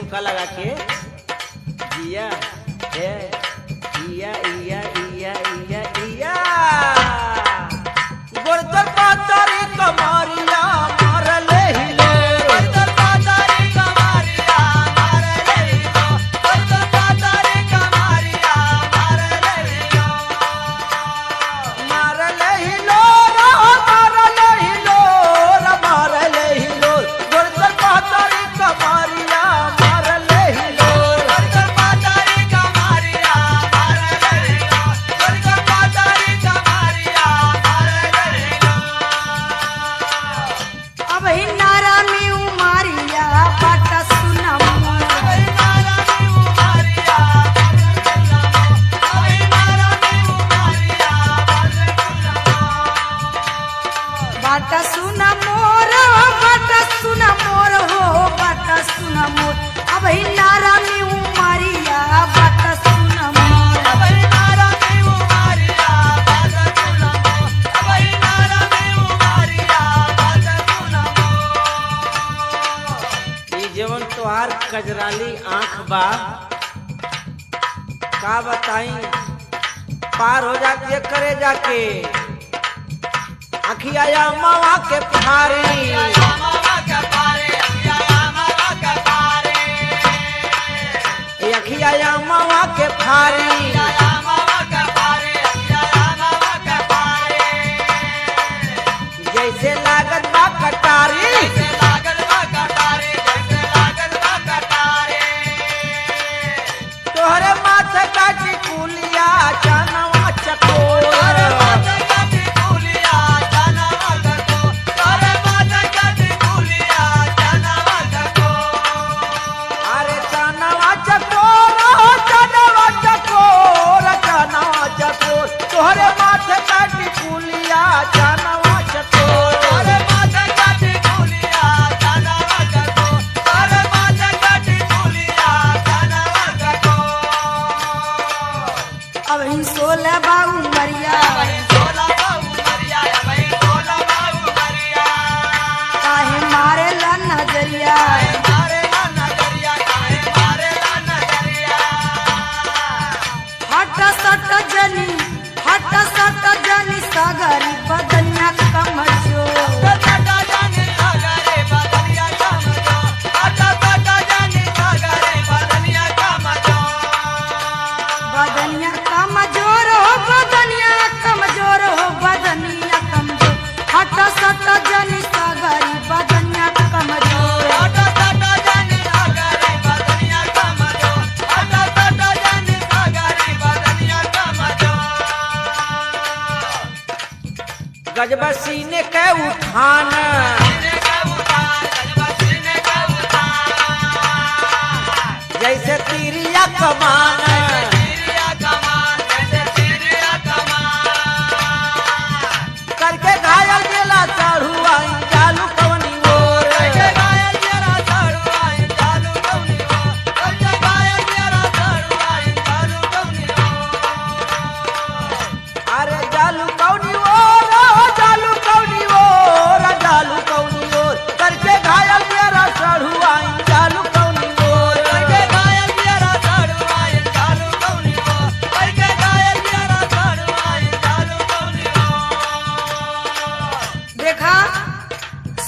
ठुमका लगा के जिया है इया इया इया इया इया गोरतर पातारी कमारिया मारले हिलो गोरतर पातारी कमारिया मारले हिलो गोरतर पातारी कमारिया मारले हिलो मारले हिलो मारले हिलो मारले हिलो गोरतर पातारी कमारिया मारले हिलो गोरतर पातारी कमारिया मारले हिलो गोरतर पातारी कमारिया मारले हिलो अब ही नारा में उमारिया बाटा सुनम अबे नारा में उमारिया अबे नारा में उमारिया बाटा सुना मोर हो बाटा सुना मोर अब ही नारा में उमारिया बाटा सुना मोर अबे नारा में उमारिया बाजा सुनमो अबे नारा में उमारिया बाजा सुनमो ई जीवन तोहार कजराली आंख बा का बताई पार हो जाती है करे जाके अखिया या मावा के फारी ए अखिया या मावा के फारी जैसे लागत बा कटारी तोहरे माथे काटी कुलिया जानवा चकोर अरे जानवा चकोर जानवा चकोर जानवा चकोर तोहरे माथे काटी कुलिया जानवा चकोर तोहरे माथे काटी कुलिया जानवा चकोर तोहरे माथे काटी कुलिया जानवा चकोर अब ही 16 बाऊ मरिया काहे मारे ला नजरिया हट सट जनी सागरी बदनिया कमजो बदनिया कमजोर हो बदनिया कमजोर हो बदनिया कमजोर हट सट जनी सागरी बदनिया कमजोर गजबा सीने के उठान जैसे तीरिया कमान करके घायल गेला चढ़ुआ चालू कवनी ओर अरे जालू कवनी ओर जालू कवनी ओर जालू कवनी ओर करके घायल गेला चढ़ुआ चालू कवनी ओर करके घायल गेला चढ़ुआ चालू कवनी ओर करके घायल गेला चढ़ुआ चालू कवनी ओर देखा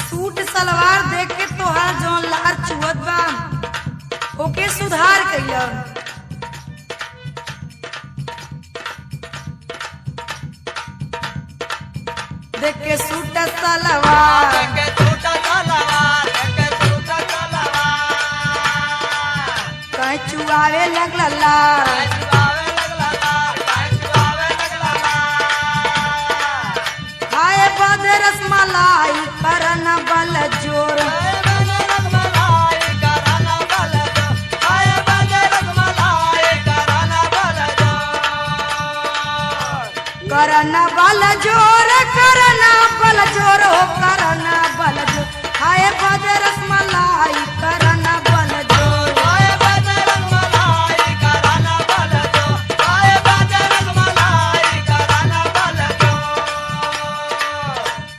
सूट सलवार देख के तोहार जौन लार चुवत बा ओके सुधार कइला देख के सूट सलवार कहीं चुआवे लगला लार खाए बद रसमलाई करन बल जोर करन बल जोर हो करन बल जोर खाए बद रसमलाई करन बल जोर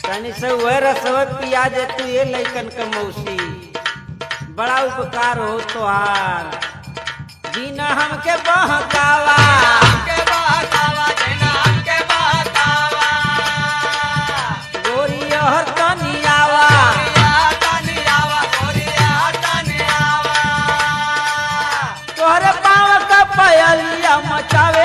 तनी से वह रसवा पिया दे तू ये लइकन का मौसी बड़ा उपकार हो तोहार जीना हमके बहकावा गोरी हर तनियावा तोहरे पाँव का पयलिया मचावे